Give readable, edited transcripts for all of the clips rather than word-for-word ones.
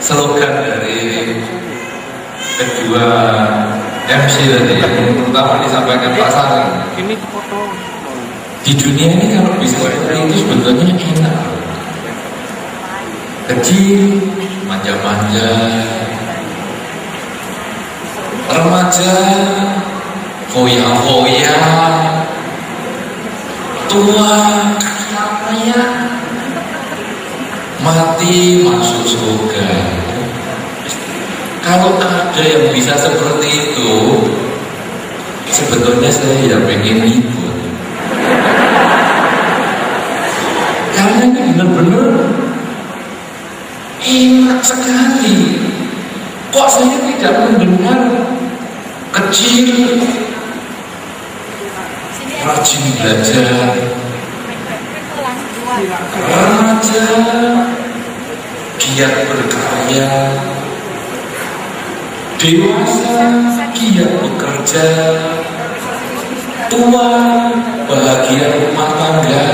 slogan dari kedua MC tadi, yang terutama disampaikan Pak Saring. Ini foto. Di dunia ini kalau bisa seperti itu sebetulnya enak. Kecil, manja-manja, remaja, foya-foya, tua, kaya, mati masuk surga. Kalau ada yang bisa seperti itu, sebetulnya saya ya pengen ikut. Karena ini benar-benar enak sekali. Kok saya tidak mendengar kecil, rajin belajar, remaja, giat berkarya, dewasa, giat bekerja, tua, bahagia rumah tangga,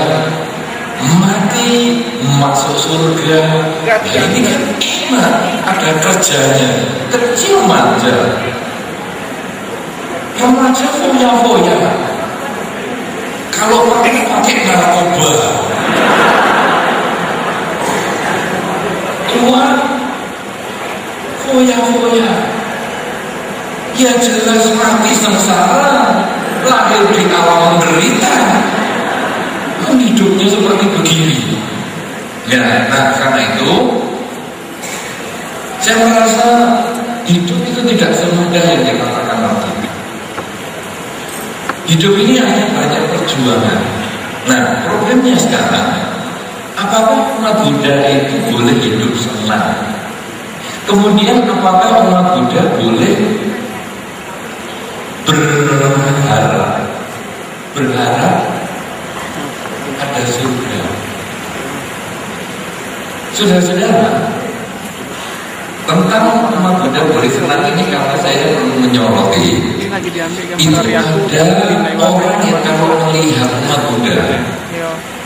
mati, masuk surga. Nah, ini kan enak, ada kerjanya. Kecil manja, remaja foya-foya. Kalau pakai narkoba, tua, foya-foya, ya jelas mati sengsara, lahir di alam menderita. Hidupnya seperti begini. Ya, nah karena itu saya merasa hidup itu tidak semudah yang dikatakan tadi. Hidup ini hanya banyak perjuangan. Nah, problemnya sekarang, apakah umat Buddha itu boleh hidup senang? Kemudian apakah umat Buddha boleh berharap ada surga? Saudara-saudara, tentang umat Buddha boleh senang ini karena saya menyoroti itu ada orang yang kalau melihat umat Buddha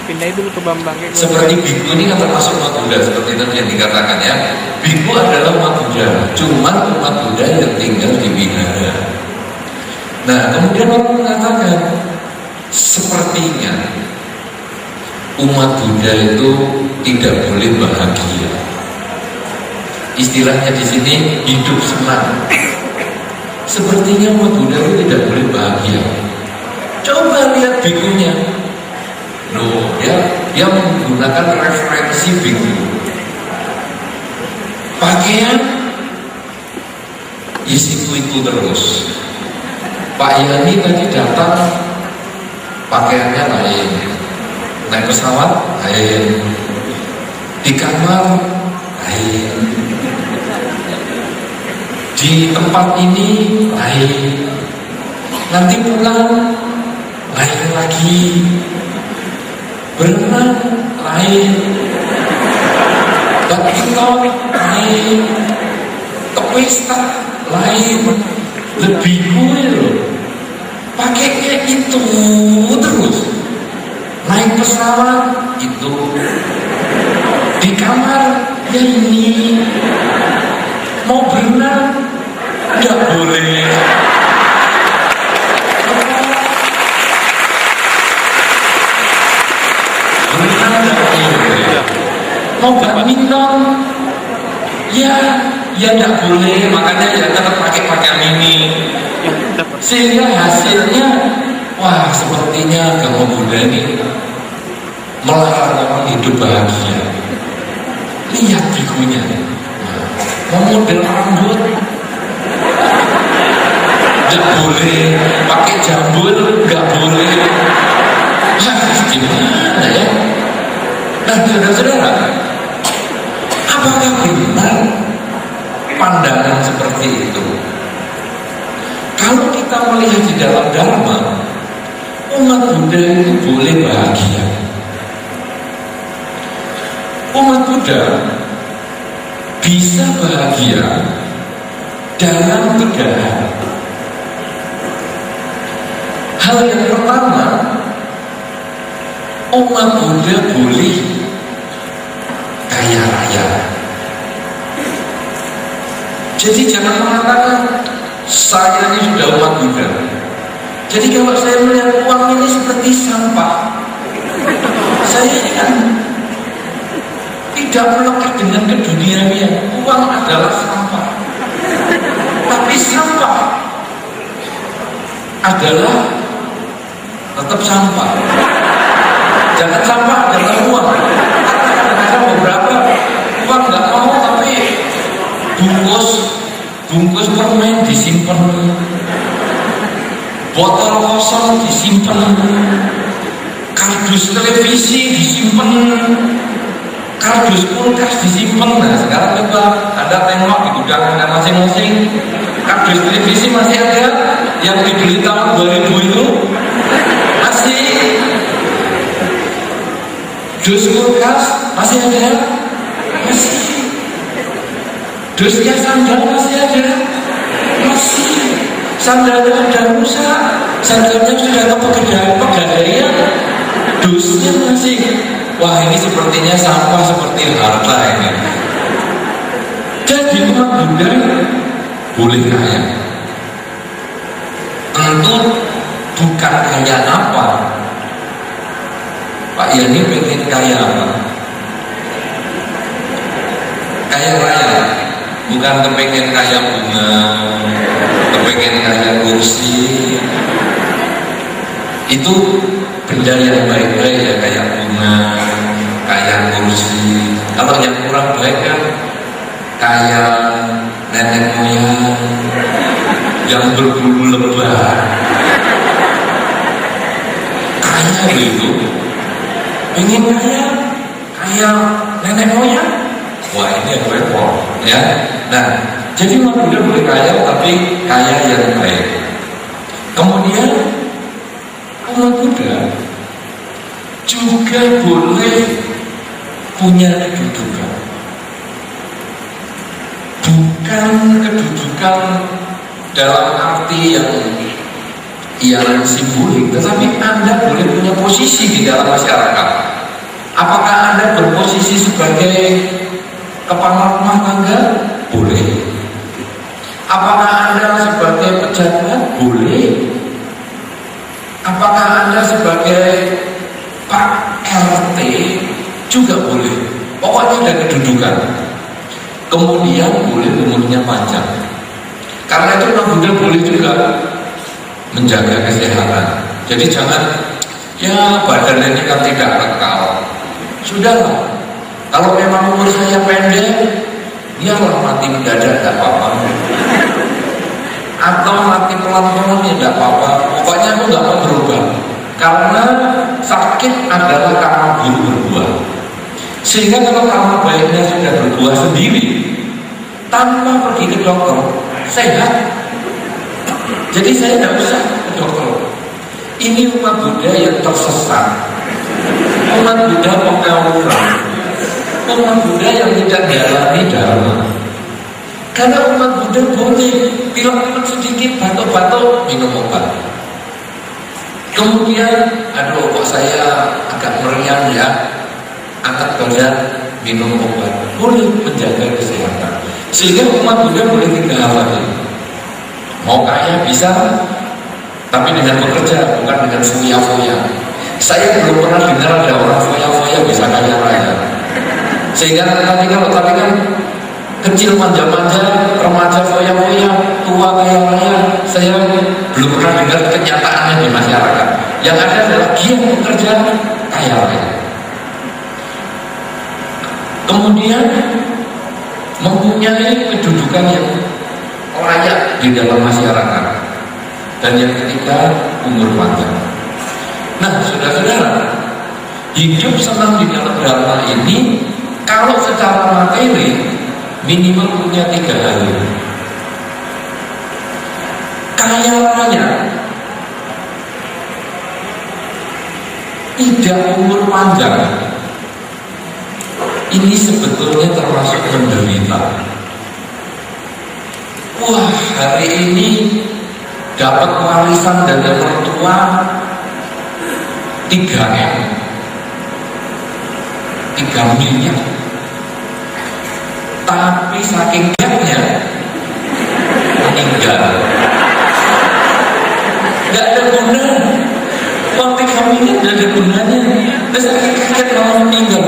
pindah dulu ke Bambang seperti biku ini kan termasuk umat Buddha, seperti tadi yang dikatakan ya. Biku adalah umat Buddha, cuman umat Buddha yang tinggal di wihara. Nah kemudian orang mengatakan sepertinya umat Buddha itu tidak boleh bahagia. Istilahnya di sini hidup senang. Sepertinya umat Buddha itu tidak boleh bahagia. Coba lihat bikunya. Loh, dia menggunakan referensi biku. Pakaian itu terus. Pak Yani tadi datang pakaiannya lain. Naik pesawat lain, di kamar lain, di tempat ini lain, nanti pulang lain lagi, berenang lain, badminton lain, ke pesta lain, lebih gue loh, pakainya itu terus. Naik pesawat itu, di kamar ya ini, mau berenang nggak boleh, berenang nggak boleh, mau badminton ya nggak boleh, makanya ya tetap pakai pakaian ini, sehingga hasilnya wah sepertinya agama Buddha ini melarang orang hidup bahagia. Lihat bikunya, mau model rambut nggak boleh, pakai jambul nggak boleh. Gimana ya? Nah saudara-saudara, apakah benar pandangan seperti itu? Kalau kita melihat di dalam Dharma, umat Buddha itu boleh bahagia. Umat Buddha bisa bahagia dalam 3 hal. Hal yang pertama, umat Buddha boleh kaya raya. Jadi jangan mengatakan saya ini sudah umat Buddha. Jadi kalau saya melihat uang ini seperti sampah, saya ini kan tidak melekat dengan keduniawian. Uang adalah sampah, tapi sampah adalah tetap sampah. Jangan sampah adalah uang. Ada beberapa uang nggak mau, tapi bungkus permen disimpan, botol kosong disimpan, kardus televisi disimpan, kardus kulkas disimpan. Nah sekarang coba Anda tengok di gudang Anda masing-masing, kardus televisi masih ada yang dibeli tahun 2000 itu masih, dus kulkas masih ada, masih, dusnya sandal masih ada, masih, sandalnya sudah rusak, sandalnya sudah ke pegadaian, dusnya masih. Wah ini sepertinya sampah seperti harta ini. Jadi umat Buddha boleh kaya, tentu bukan kaya apa. Pak Yani pengen kaya apa? Kaya raya, bukan kepengen kaya bunga, kepengen kaya kursi. Itu benda yang baik-baik ya, kayak bunga, kayak kursi. Kalau yang kurang baik kan kayak nenek moyang yang berbulu lebah. Kaya gitu, ingin kaya nenek moyang. Wah ini yang repot ya. Nah jadi umat Buddha boleh kaya, tapi kaya yang baik. Kemudian umat Buddha juga boleh punya kedudukan, bukan kedudukan dalam arti yang simbolik, tetapi Anda boleh punya posisi di dalam masyarakat. Apakah Anda berposisi sebagai kepala rumah tangga? Boleh. Apakah Anda sebagai pejabat? Boleh. Apakah Anda sebagai Pak RT? Juga boleh. Pokoknya ada kedudukan. Kemudian boleh umurnya panjang. Karena itu orang Buddha boleh juga menjaga kesehatan. Jadi jangan, ya badan ini kan tidak kekal. Sudahlah, kalau memang umur saya pendek, biarlah mati mendadak, tidak apa-apa. Atau mati pelan-pelan ya tidak apa-apa. Pokoknya aku nggak mau berubah. Karena sakit adalah karma buruk berbuah. Sehingga kalau karma baiknya sudah berbuah sendiri, tanpa pergi ke dokter, sehat. Jadi saya tidak usah ke dokter. Ini umat Buddha yang tersesat, umat Buddha pengawuran, umat Buddha yang tidak dialami dharma. Karena umat Buddha boleh pilek-pilek sedikit, batuk-batuk, minum obat. Kemudian, aduh kok saya agak meriang ya, angkat badan, minum obat. Boleh menjaga kesehatan. Sehingga umat Buddha boleh tinggal lagi. Mau kaya bisa, tapi dengan bekerja, bukan dengan foya-foya. Saya belum pernah dengar ada orang foya-foya bisa kaya raya. Sehingga tadi kalau tadi kan kecil manja-manja, remaja foya-foya, tua kaya raya, saya belum pernah dengar kenyataannya di masyarakat. Yang ada adalah giat bekerja kaya raya. Kemudian mempunyai kedudukan yang layak di dalam masyarakat. Dan yang ketiga, umur panjang. Nah, saudara-saudara, hidup senang di dalam dharma ini, kalau secara materi minimal punya 3 hal. Kaya raya, tidak umur panjang, ini sebetulnya termasuk menderita. Wah, hari ini dapat warisan dari orang tua 3 miliar. Tapi saking gapnya meninggal. Nggak ada guna. Uang 3 miliar nggak ada gunanya. Terus kaget malah meninggal.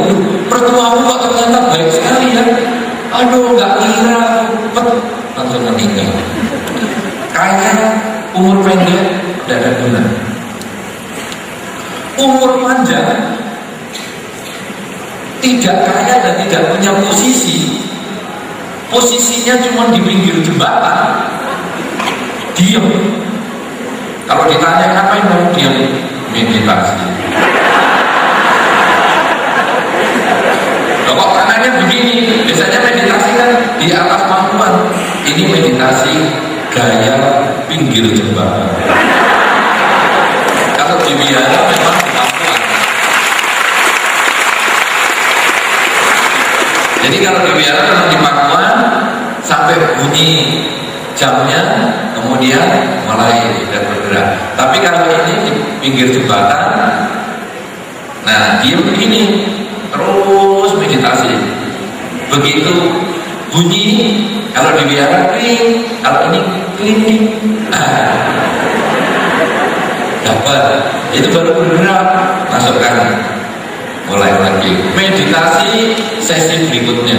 Pertuamu kok ternyata baik sekali ya. Aduh, nggak kira, langsung meninggal. Kaya, umur pendek, nggak ada guna. Umur panjang, tidak kaya dan tidak punya posisi. Posisinya cuma di pinggir jembatan, diam. Kalau ditanya ngapain mau diam, meditasi. Loh, kok tangannya begini? Biasanya meditasi kan di atas pangkuan. Ini meditasi gaya pinggir jembatan. Kalau di biara memang di pangkuan. Jadi kalau di biara memang di pangkuan sampai bunyi jamnya, kemudian mulai dan bergerak. Tapi kalau ini di pinggir jembatan, nah dia begini, terus meditasi. Begitu bunyi, kalau di biara kling, kalau ini kling, dapat. Itu baru bergerak, masukkan, mulai lagi. Meditasi sesi berikutnya.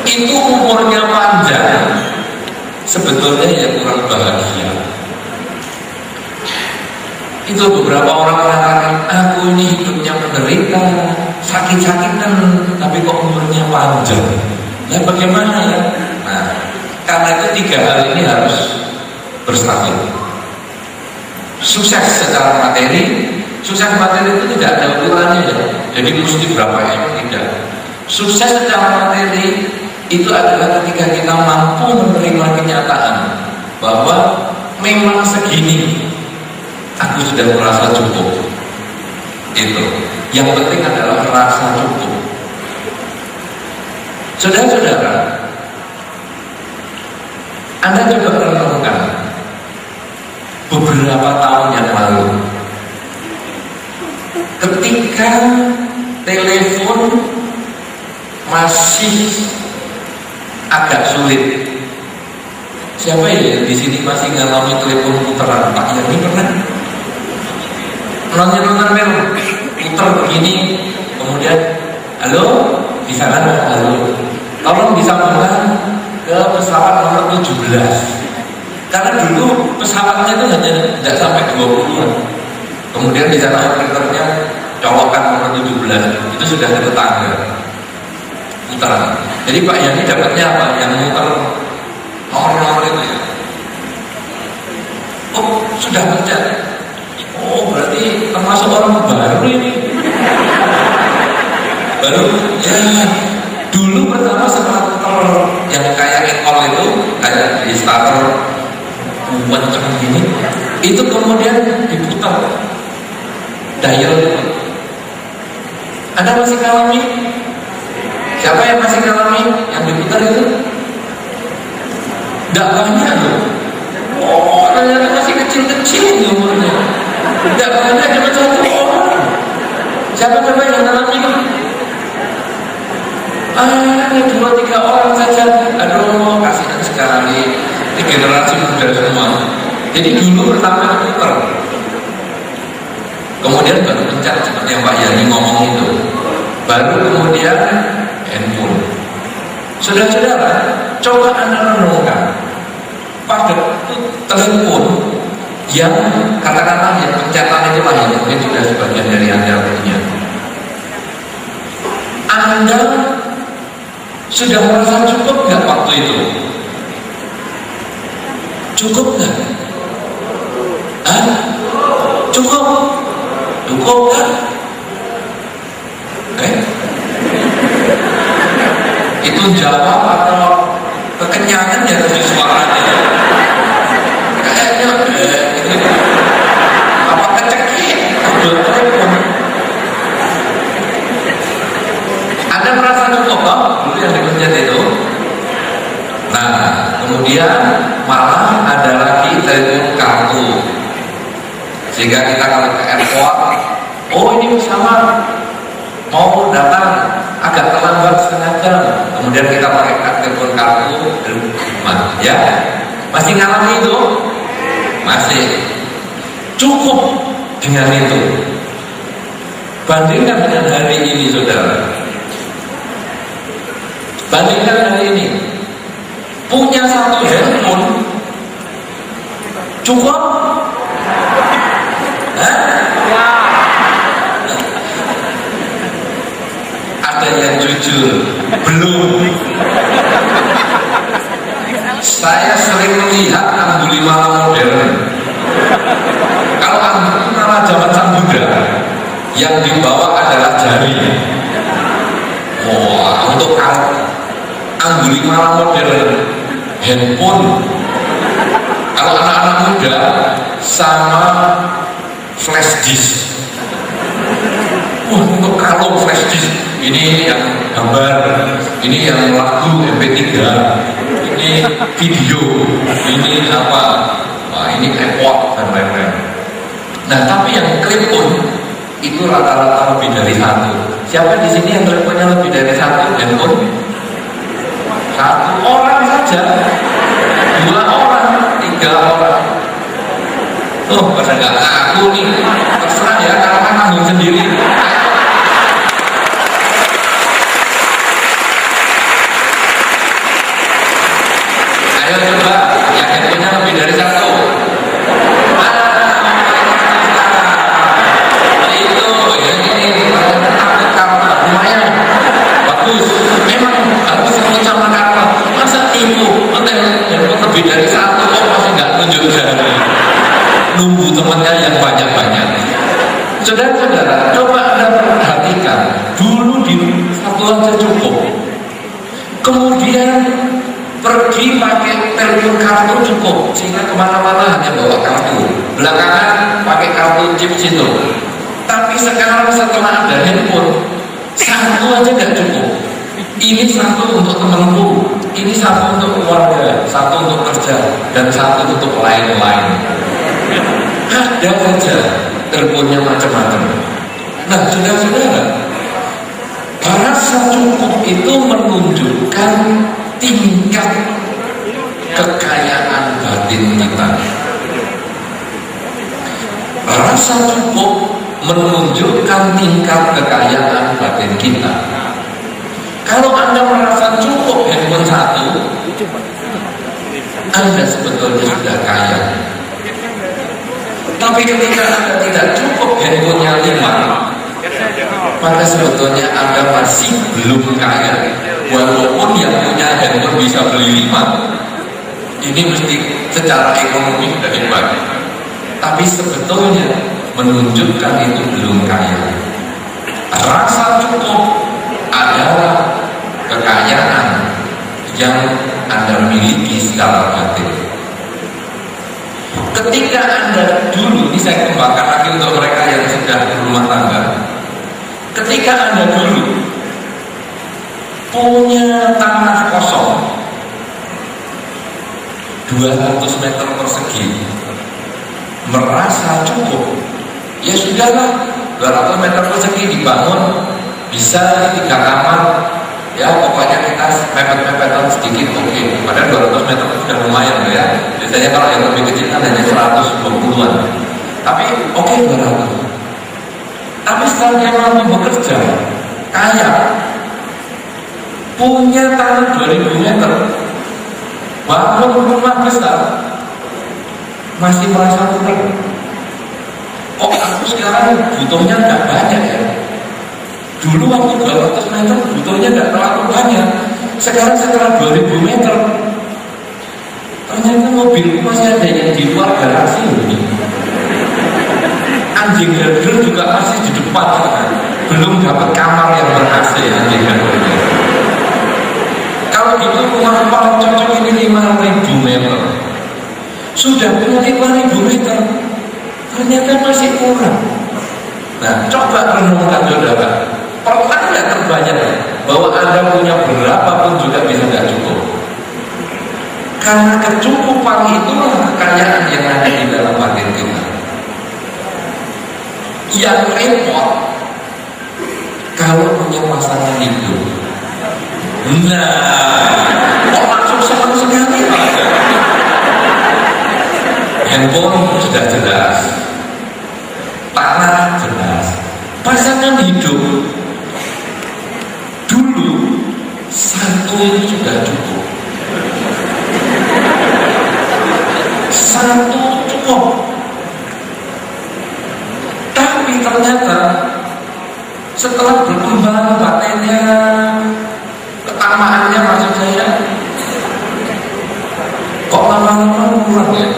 Itu umurnya panjang, sebetulnya ya kurang bahagia. Itu beberapa orang mengatakan, aku ini hidupnya menderita, sakit-sakitan, tapi kok umurnya panjang. Ya bagaimana ya? Nah, karena itu 3 hal ini harus berstabil. Sukses secara materi, sukses materi itu tidak ada ukurannya ya. Jadi mesti berapa M, tidak. Sukses secara materi itu adalah ketika kita mampu menerima kenyataan bahwa memang segini aku sudah merasa cukup. Itu yang penting adalah merasa cukup. Saudara-saudara, Anda juga merenungkan beberapa tahun yang lalu ketika telepon masih agak sulit. Siapa ya di sini masih ngalami telepon puteran? Pak Yani pernah? Nonton film puter begini, kemudian halo, di sana halo, tolong disambungkan ke pesawat nomor 17. Karena dulu pesawatnya itu hanya tidak sampai 20-an. Kemudian di sana operatornya colokan nomor 17, itu sudah ke tetangga. Putaran. Jadi Pak Yani dapatnya apa? Yang muter nomor-nomor itu ya. Oh, sudah kerja. Oh, berarti termasuk orang baru ini. Baru ya. Dulu pertama starter yang kayak ekol itu, kayak di starter kencang gini, itu kemudian diputar dial. Anda masih ngalami? Siapa yang masih ngalami yang diputar itu? Tidak banyak loh. Oh, ternyata masih kecil-kecil umurnya. Tidak banyak, cuma 1 orang. Siapa yang ngalami? 2-3 orang saja. Aduh, kasihan sekali. Ini generasi muda semua. Jadi dulu pertama putar, kemudian baru pencet seperti yang Pak Yani ngomong itu, baru kemudian handphone. Saudara-saudara, coba Anda renungkan pada telepon yang katakanlah yang pencetan itu lah, yang mungkin juga sebagian dari Anda punya. Anda sudah merasa cukup nggak waktu itu? Cukup nggak? Cukup? Cukup kan? Itu jawab atau kekenyangan ya dari suaranya? Kayaknya apa kecekik? Anda merasa cukup kok dulu yang dipencet itu? Nah, kemudian malah ada lagi telepon kartu, sehingga kita kalau ke airport, oh ini pesawat mau datang agak terlambat setengah jam, kemudian kita pakai telepon kartu rumah, ya masih ngalami itu, masih cukup dengan itu. Bandingkan dengan hari ini, saudara. Bandingkan hari ini, punya satu handphone cukup? Hah? Ya. Ada yang jujur, belum. Saya sering melihat Angulimala modern. Kalau Angulimala zaman Sang Buddha, yang dibawa adalah jari. Wah, untuk Angulimala modern, handphone. Kalau anak-anak muda sama flash disk. Wah, untuk kalung flash disk, ini yang gambar, ini yang lagu MP3, ini video, ini apa? Wah, ini iPod dan lain-lain. Nah, tapi yang clip on itu rata-rata lebih dari satu. Siapa di sini yang teleponnya lebih dari satu handphone? Satu orang saja, 2 orang, 3 orang. Oh, pada nggak ngaku nih. Terserah ya, karena kan tanggung sendiri. Ayo coba, yang handphonenya lebih dari satu. Lebih dari satu kok masih nggak tunjuk jari, nunggu temannya yang banyak-banyak. Saudara-saudara, coba Anda perhatikan dulu, di satu aja cukup, kemudian pergi pakai telepon kartu cukup, sehingga kemana-mana hanya bawa kartu, belakangan pakai kartu chip situ. Tapi sekarang setelah ada handphone, satu aja nggak cukup. Ini satu untuk temanku, ini satu untuk keluarga, satu untuk kerja, dan satu untuk lain-lain. Ada saja teleponnya macam-macam. Nah, saudara-saudara, rasa cukup itu menunjukkan tingkat kekayaan batin kita. Rasa cukup menunjukkan tingkat kekayaan batin kita. Kalau Anda merasa cukup handphone satu, Anda sebetulnya sudah kaya. Tapi ketika Anda tidak cukup handphonenya 5, maka sebetulnya Anda masih belum kaya. Walaupun yang punya handphone bisa beli 5, ini mesti secara ekonomi sudah hebat. Tapi sebetulnya menunjukkan itu belum kaya. Rasa cukup adalah kekayaan yang Anda miliki secara batin. Ketika Anda dulu, ini saya kembangkan lagi untuk mereka yang sudah berumah tangga. Ketika Anda dulu punya tanah kosong 200 meter persegi, merasa cukup, ya sudahlah, 200 meter persegi dibangun, bisa 3 kamar, ya pokoknya kita mepet-mepetan sedikit, oke. Padahal 200 meter itu sudah lumayan ya. Biasanya kalau yang lebih kecil kan hanya 120-an. Tapi oke, 200. Tapi setelah dia mampu bekerja, kaya, punya tanah 2000 meter, bangun rumah besar, masih merasa kurang. Oh, aku sekarang butuhnya nggak banyak ya. Dulu waktu 200 meter butuhnya nggak terlalu banyak. Sekarang setelah 2000 meter, ternyata mobilku masih ada yang di luar garasi ini. Anjing herder juga masih di depan, belum dapat kamar yang ber-AC anjing herder. Kalau gitu rumah paling cocok ini 5000 meter. Sudah punya 5000 meter, ternyata masih kurang. Nah, coba renungkan saudara. Pernah nggak terbayang bahwa Anda punya berapapun juga bisa nggak cukup? Karena kecukupan itulah kekayaan yang ada di dalam batin kita. Yang repot kalau punya pasangan hidup, Nah, kok langsung senang sekali? Handphone sudah jelas, tanah jelas, pasangan hidup. Dulu satu itu sudah cukup, satu cukup. Tapi ternyata setelah berkembang batinnya, ketamaannya maksud saya, kok lama-lama kurang ya?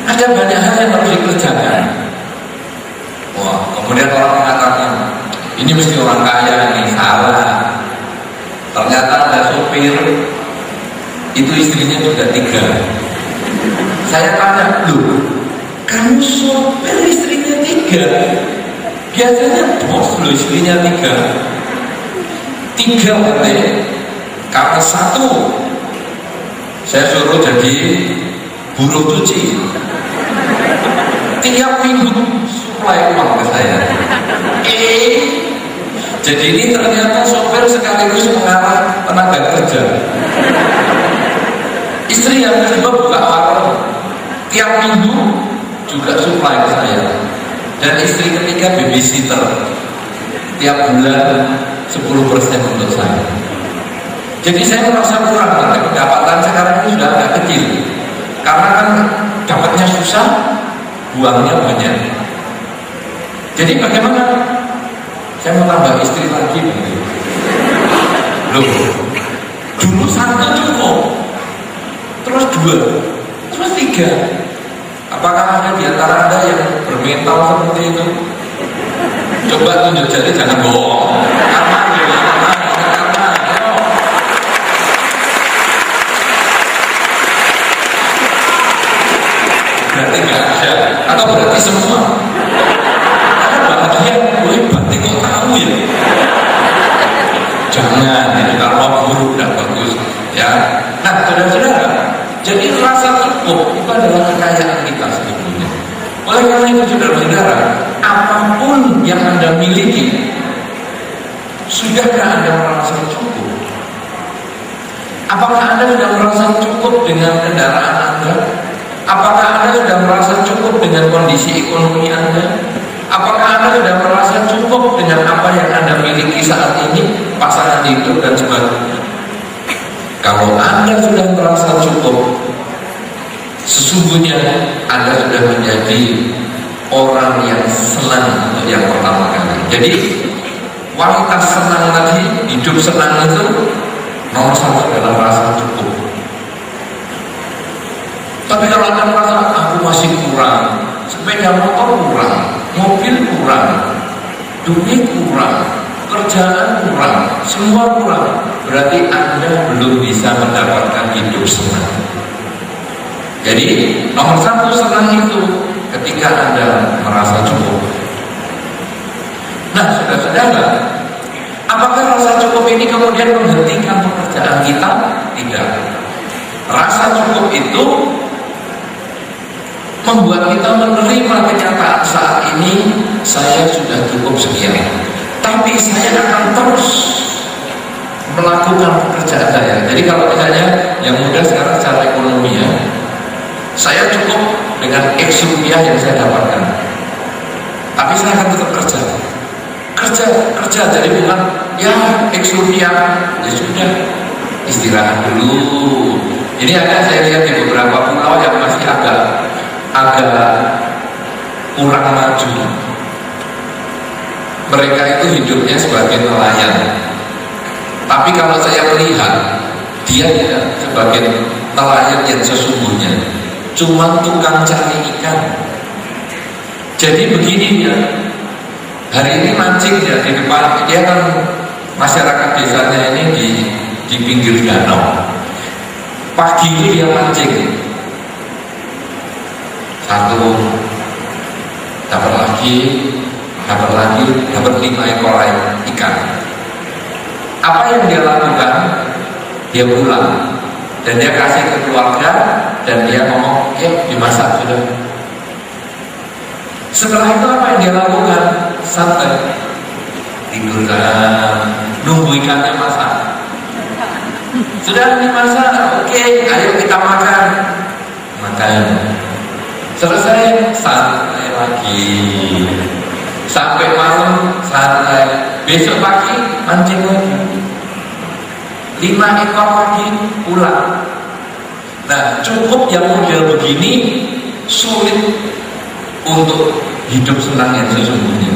Ada banyak hal yang harus dikerjakan. Wah, kemudian orang mengatakan ini mesti orang kaya, ini salah. Ternyata ada sopir, itu istrinya sudah 3. Saya tanya, loh, kamu sopir istrinya 3? Biasanya bos loh istrinya 3. 3 berarti karena 1 saya suruh jadi buruh cuci, tiap minggu suplai uang ke saya. Jadi ini ternyata sopir sekaligus mengarah tenaga kerja. Istri yang kedua buka warung, tiap minggu juga suplai ke saya. Dan istri ketiga babysitter, tiap bulan 10% untuk saya. Jadi saya merasa kurang, karena pendapatan sekarang ini sudah agak kecil. Karena kan dapatnya susah, buangnya banyak. Jadi bagaimana? Saya mau tambah istri lagi begitu. Loh, dulu 1 cukup, terus 2, terus 3. Apakah ada di antara Anda yang bermental seperti itu? Coba tunjuk jari, jangan bohong. Karena berarti nggak ada, atau berarti semua? Ada bahagia, gue batin kok tahu ya? Jangan, ini kalau buruk dan bagus ya. Nah, saudara-saudara, jadi rasa cukup itu adalah kekayaan kita sebetulnya. Oleh karena itu, saudara-saudara, apapun yang Anda miliki, sudahkah Anda merasa cukup? Apakah Anda sudah merasa cukup dengan kendaraan Anda? Apakah Anda sudah merasa cukup dengan kondisi ekonomi Anda? Apakah Anda sudah merasa cukup dengan apa yang Anda miliki saat ini, pasangan hidup dan sebagainya? Kalau Anda sudah merasa cukup, sesungguhnya Anda sudah menjadi orang yang senang untuk yang pertama kali. Jadi kualitas senang tadi, hidup senang itu nomor 1 adalah rasa cukup. Tapi kalau Anda merasa aku masih kurang, sepeda motor kurang, mobil kurang, duit kurang, kerjaan kurang, semua kurang, berarti Anda belum bisa mendapatkan hidup senang. Jadi nomor 1 senang itu ketika Anda merasa cukup. Nah, saudara-saudara, apakah rasa cukup ini kemudian menghentikan pekerjaan kita? Tidak. Rasa cukup itu membuat kita menerima kenyataan saat ini, saya sudah cukup sekian, tapi saya akan terus melakukan pekerjaan saya. Jadi kalau misalnya yang muda sekarang secara ekonomi ya, saya cukup dengan X rupiah yang saya dapatkan, tapi saya akan tetap kerja. Jadi bukan ya X rupiah, ya sudah istirahat dulu. Ini ada saya lihat di beberapa pulau yang masih agak kurang maju. Mereka itu hidupnya sebagai nelayan. Tapi kalau saya melihat dia ya sebagai nelayan yang sesungguhnya cuma tukang cari ikan. Jadi begini ya, hari ini mancing ya di depan, dia kan masyarakat desanya ini di pinggir danau. Pagi itu dia mancing, 1 dapat lagi, dapat 5 ekor ikan. Apa yang dia lakukan? Dia pulang dan dia kasih ke keluarga dan dia ngomong, dimasak sudah. Setelah itu apa yang dia lakukan? Santai, tidur nunggu ikannya masak. Sudah dimasak, oke, ayo kita makan. Makan. Selesai, santai lagi. Sampai malam, santai. Besok pagi, mancing lagi. 5 ekor lagi, pulang. Nah, cukup yang model begini sulit untuk hidup senang yang sesungguhnya.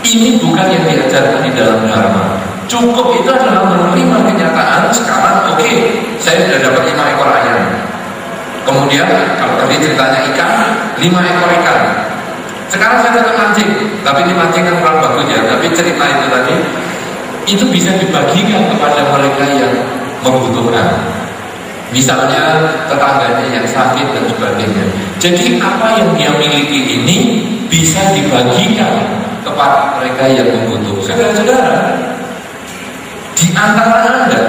Ini bukan yang diajarkan di dalam Dharma. Cukup itu adalah menerima kenyataan sekarang, oke, saya sudah dapat 5 ekor ayam. Kemudian kalau tadi ceritanya ikan, 5 ekor ikan. Sekarang saya tetap mancing, tapi di mancing kan kurang bagus ya. Tapi cerita itu tadi, itu bisa dibagikan kepada mereka yang membutuhkan. Misalnya tetangganya yang sakit dan sebagainya. Jadi apa yang dia miliki ini bisa dibagikan kepada mereka yang membutuhkan. Saudara-saudara, di antara Anda,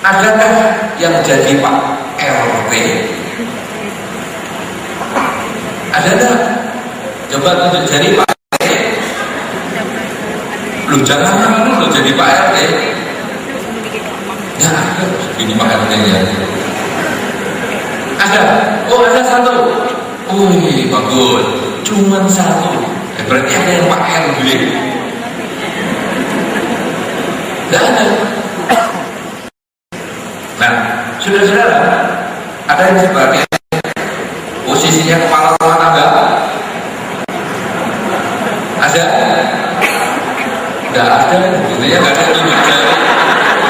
adakah yang jadi Pak RT? Ada enggak? Coba tunjuk jadi Pak RT. Lu jangan lu jadi Pak RT. Ya, ini Pak RT nya. Ada? Oh, ada satu. Wih, bagus. Cuman satu. Berarti ada yang Pak RW. Tidak ada. Nah, saudara-saudara, ada yang sebagai posisinya kepala rumah tangga? Ada? Tidak ada. Intinya nggak ada tunjuk jari.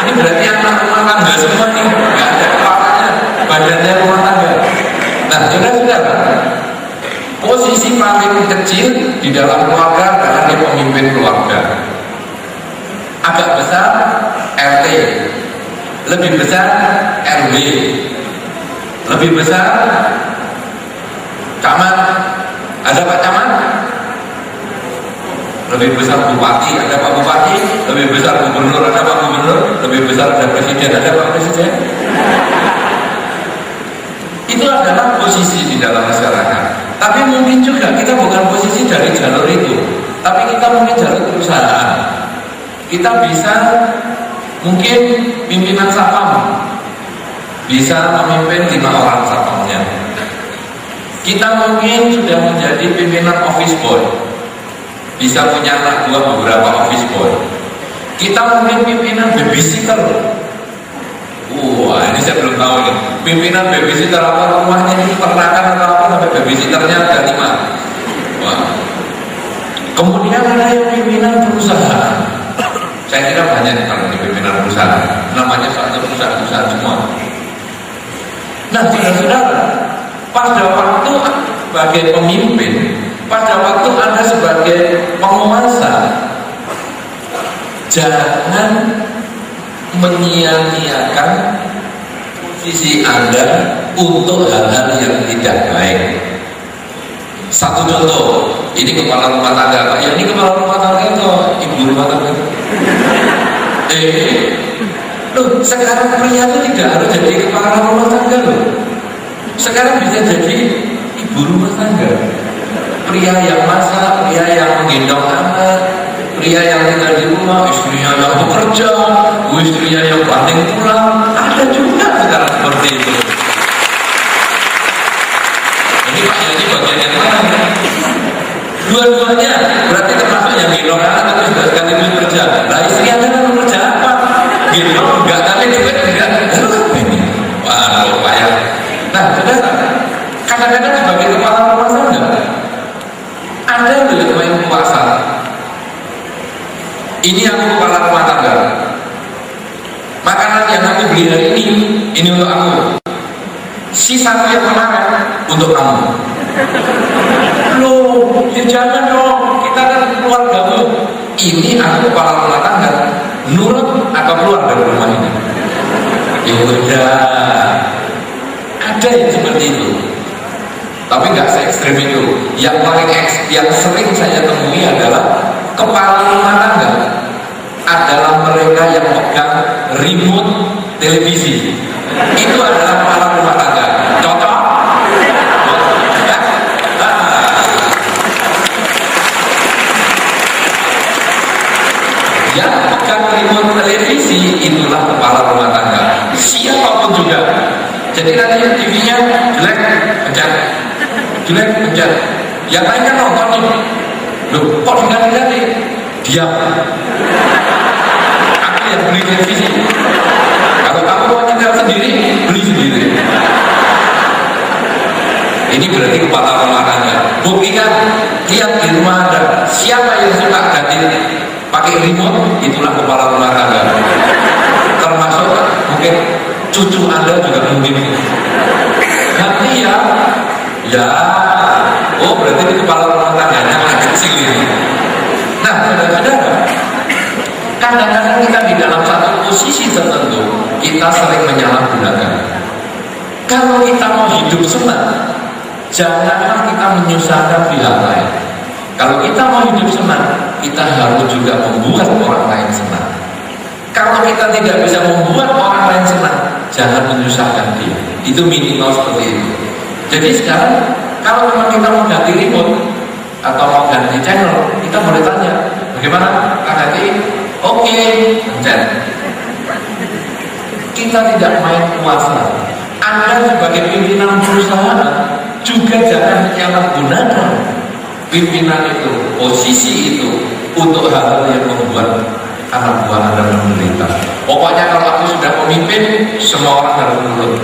Ini berarti anak rumah tangga semua nih. Nggak ada kepalanya, badannya rumah tangga. Nah, saudara-saudara, posisi paling kecil di dalam keluarga adalah dia pemimpin keluarga. Agak besar RT, lebih besar RW, lebih besar camat. Ada Pak Camat? Lebih besar bupati, ada Pak Bupati. Lebih besar gubernur, ada Pak Gubernur. Lebih besar ada presiden, ada Pak Presiden. Itu adalah posisi di dalam masyarakat. Tapi mungkin juga kita bukan posisi dari jalur itu, tapi kita mungkin jalur perusahaan. Kita bisa mungkin pimpinan satpam, bisa memimpin 5 orang satpamnya. Kita mungkin sudah menjadi pimpinan office boy, bisa punya anak buah beberapa office boy. Kita mungkin pimpinan babysitter. Wah, ini saya belum tahu nih. Pimpinan babysitter apa, rumahnya ini pernakan atau apa sampai babysitternya ada 5. Wah. Kemudian ada yang pimpinan perusahaan. Saya kira banyak kalau di pimpinan perusahaan. Namanya satu perusahaan semua. Nah, saudara-saudara, pada waktu sebagai pemimpin, pada waktu Anda sebagai penguasa, jangan menyia-nyiakan posisi Anda untuk hal-hal yang tidak baik. Satu contoh, ini kepala rumah tangga, Pak. Ya, ini kepala rumah tangga atau ibu rumah tangga? Loh, sekarang pria itu tidak harus jadi kepala rumah tangga loh. Sekarang bisa jadi ibu rumah tangga. Pria yang masak, pria yang menggendong anak, pria yang tinggal di rumah, istrinya yang bekerja, istrinya yang banting tulang. Ada juga sekarang seperti itu. Ini Pak, ini bagian yang mana? Dua-duanya berarti termasuk yang gendong anak atau sudah sekaligus kerja. Nah, istri Anda kan bekerja apa? Gendong enggak, tapi duit enggak. Lalu ini? Wah, payah. Nah, saudara, kadang-kadang sebagai kepala rumah tangga, Anda boleh main puasa. Ini aku kepala rumah tangga. Makanan yang aku beli hari ini untuk aku. Sisa yang kemarin untuk kamu. Loh, ya jangan dong, kita kan keluargamu. Ini aku kepala rumah tangga, nurut atau keluar dari rumah ini? Ya udah, ada yang seperti itu. Tapi nggak se ekstrim itu. Yang paling yang sering saya temui adalah kepala rumah tangga adalah mereka yang pegang remote televisi. Itu adalah kepala rumah tangga. Cocok? Yang pegang remote televisi itulah kepala rumah tangga, siapapun juga. Jadi nanti TV-nya jelek, pencet, jelek, pencet. Yang lainnya nonton nih, loh kok diganti-ganti? Diam. Aku yang beli televisi. Kalau kamu mau nyetel sendiri, beli sendiri. Ini berarti kepala rumah tangga. Buktikan, lihat di rumah Anda, siapa yang suka ganti pakai remote, itulah kepala rumah tangga. Termasuk mungkin cucu Anda juga mungkin. Nanti ya, oh berarti ini kepala rumah tangganya anak kecil ini. Nah, saudara-saudara, kadang-kadang kita di dalam satu posisi tertentu, kita sering menyalahgunakan. Kalau kita mau hidup senang, janganlah kita menyusahkan pihak lain. Kalau kita mau hidup senang, kita harus juga membuat orang lain senang. Kalau kita tidak bisa membuat orang lain senang, jangan menyusahkan dia. Itu minimal seperti itu. Jadi sekarang, kalau memang kita mau ganti remote atau mau ganti channel, kita boleh tanya, bagaimana Kak ganti? Oke, pencet. Kita tidak main kuasa. Anda sebagai pimpinan perusahaan juga jangan menyalahgunakan pimpinan itu, posisi itu untuk hal-hal yang membuat anak buah Anda menderita. Pokoknya kalau aku sudah memimpin, semua orang harus nurut.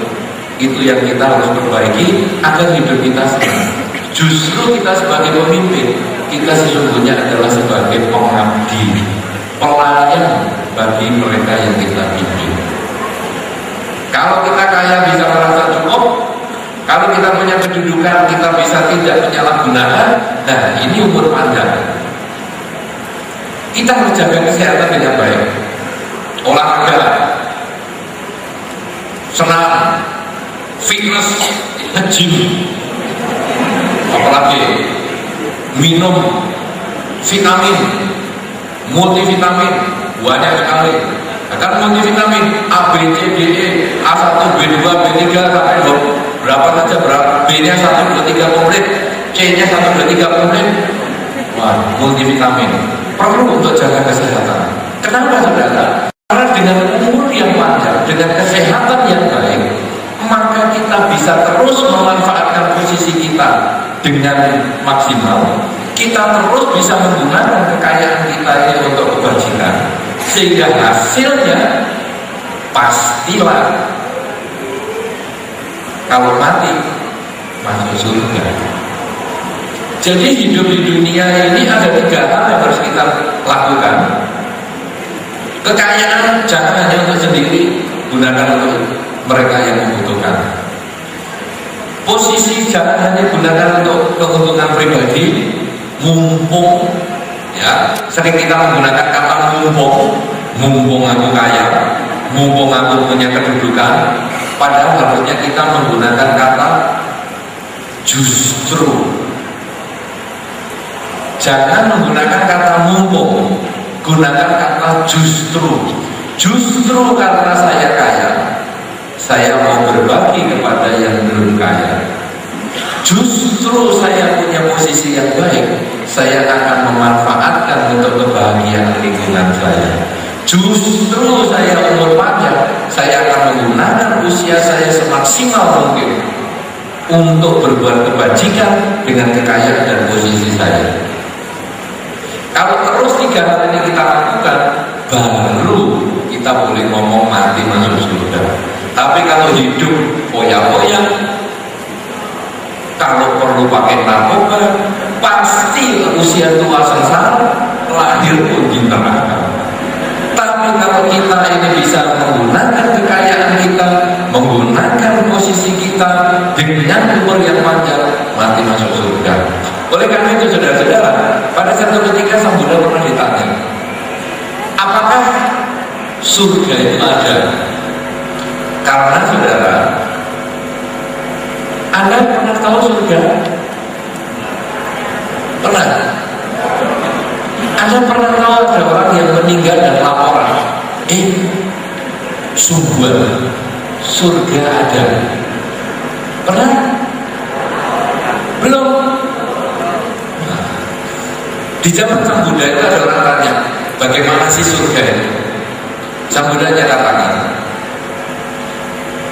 Itu yang kita harus perbaiki agar hidup kita senang. Justru kita sebagai pemimpin, kita sesungguhnya adalah sebagai pengabdi, pelayan bagi mereka yang kita pimpin. Kalau kita kaya bisa merasa cukup, kalau kita punya kedudukan kita bisa tidak menyalahgunakan. Nah, ini umur panjang. Kita harus jaga kesehatan dengan baik, olahraga, senam, fitness, nge-gym, apalagi minum vitamin, multivitamin, banyak sekali. Akan multivitamin A, B, C, D, E, A1, B2, B3 sampai berapa saja, berapa B-nya 1, 2, 3 komplit, C-nya 1, 2, 3 komplit. Wah, multivitamin perlu untuk jaga kesehatan. Kenapa saudara? Karena dengan umur yang panjang, dengan kesehatan yang baik, maka kita bisa terus memanfaatkan posisi kita dengan maksimal. Kita terus bisa menggunakan kekayaan kita ini untuk kebajikan, sehingga hasilnya pastilah kalau mati masuk surga. Jadi hidup di dunia ini ada 3 hal yang harus kita lakukan. Kekayaan jangan hanya untuk sendiri, gunakan untuk mereka yang membutuhkan. Posisi jangan hanya gunakan untuk keuntungan pribadi, mumpung, ya sering kita menggunakan kata mumpung aku kaya, mumpung aku punya kedudukan. Padahal harusnya kita menggunakan kata justru. Jangan menggunakan kata mumpung, gunakan kata justru. Justru karena saya kaya, saya mau berbagi kepada yang belum kaya. Justru saya punya posisi yang baik, saya akan memanfaatkan untuk kebahagiaan lingkungan saya. Justru saya umur panjang, saya akan menggunakan usia saya semaksimal mungkin untuk berbuat kebajikan dengan kekayaan dan posisi saya. Kalau terus 3 hal ini kita lakukan, baru kita boleh ngomong mati masuk surga. Tapi kalau hidup foya-foya, kalau perlu pakai narkoba, pasti usia tua sengsara, lahir pun di neraka. Tapi kalau kita ini bisa menggunakan kekayaan kita, menggunakan posisi kita dengan umur yang panjang, mati masuk surga. Oleh karena itu saudara-saudara, pada satu ketika Sang Buddha pernah ditanya, apakah surga itu ada? Karena saudara, Anda pernah tahu surga? Pernah? Anda pernah tahu ada orang yang meninggal dan laporan, sungguh surga ada? Pernah? Belum? Di zaman Sang Buddha itu ada orang tanya, bagaimana sih surga itu? Sambutannya katakan,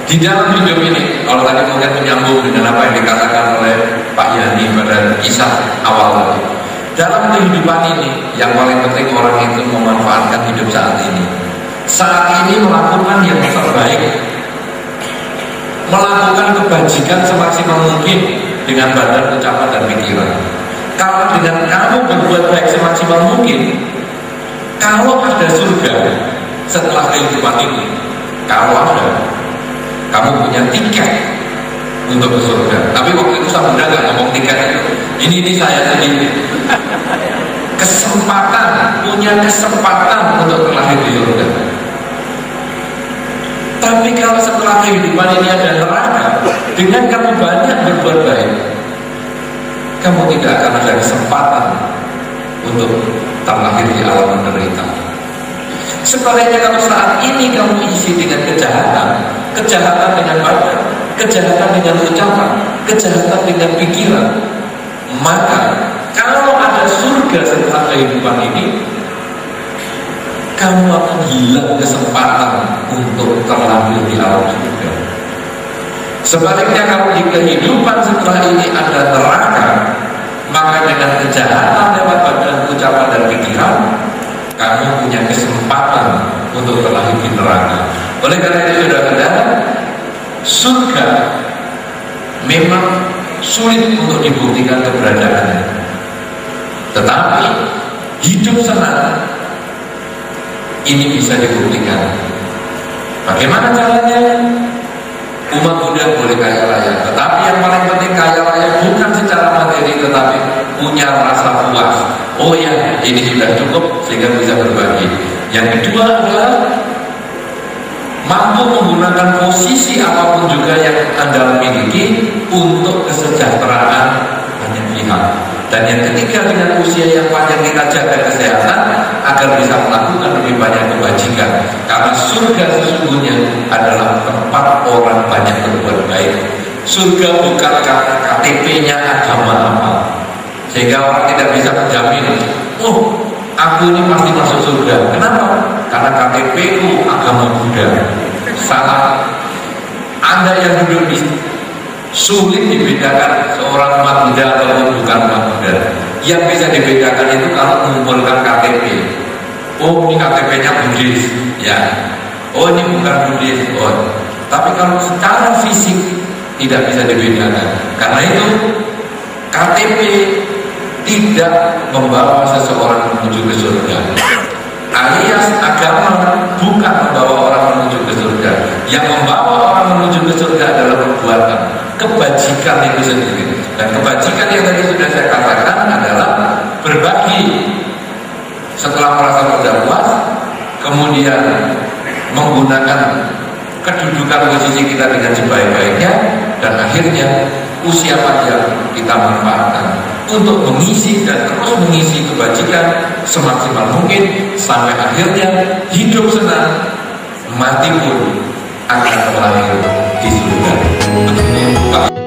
di dalam hidup ini, kalau tadi mungkin menyambung dengan apa yang dikatakan oleh Pak Yani pada kisah awal tadi, dalam kehidupan ini yang paling penting orang itu memanfaatkan hidup saat ini. Saat ini melakukan yang terbaik, melakukan kebajikan semaksimal mungkin dengan badan, ucapan, dan pikiran. Kalau dengan kamu berbuat baik semaksimal mungkin, kalau ada surga setelah kehidupan ini, kalau ada, kamu punya tiket untuk ke surga. Tapi waktu itu saya udah gak ngomong tiket itu. Ini saya sendiri. Kesempatan, punya kesempatan untuk terlahir di surga. Tapi kalau setelah kehidupan ini ada neraka, dengan kamu banyak berbuat baik, kamu tidak akan ada kesempatan untuk terlahir di alam menderita. Sebaliknya kalau saat ini kamu isi dengan kejahatan, kejahatan dengan badan, kejahatan dengan ucapan, kejahatan dengan pikiran, maka kalau ada surga setelah kehidupan ini, kamu akan hilang kesempatan untuk terlahir di alam surga. Sebaliknya kalau di kehidupan setelah ini ada neraka, maka dengan kejahatan lewat badan, ucapan, dan pikiran, kamu punya kesempatan untuk terlahir di neraka. Oleh karena itu saudara-saudara, surga memang sulit untuk dibuktikan keberadaannya, tetapi hidup senang ini bisa dibuktikan. Bagaimana caranya? Umat Buddha boleh kaya raya, tetapi yang paling penting kaya raya bukan secara materi, tetapi punya rasa puas. Oh ya, ini sudah cukup sehingga bisa berbagi. Yang kedua adalah mampu menggunakan posisi apapun juga yang Anda miliki untuk kesejahteraan banyak pihak. Dan yang ketiga, dengan usia yang panjang kita jaga kesehatan agar bisa melakukan lebih banyak kebajikan. Karena surga sesungguhnya adalah tempat orang banyak berbuat baik. Surga bukan karena KTP-nya agama apa, sehingga orang tidak bisa menjamin, oh aku ini pasti masuk surga. Kenapa? Karena KTP-ku agama Buddha. Salah. Anda yang hidup di sulit dibedakan seorang umat Buddha ataupun bukan umat Buddha. Yang bisa dibedakan itu kalau mengumpulkan KTP. Oh ini KTP-nya Buddhis, ya. Oh ini bukan Buddhis. Oh. Tapi kalau secara fisik tidak bisa dibedakan. Karena itu KTP tidak membawa seseorang menuju ke surga. Alias agama bukan membawa orang menuju ke surga. Yang membawa orang menuju ke surga adalah perbuatan, kebajikan itu sendiri. Dan kebajikan yang tadi sudah saya katakan adalah berbagi setelah merasa sudah puas, kemudian menggunakan kedudukan posisi kita dengan sebaik-baiknya, dan akhirnya usia panjang kita manfaatkan untuk mengisi dan terus mengisi kebajikan semaksimal mungkin sampai akhirnya hidup senang, mati pun akan terlahir di surga.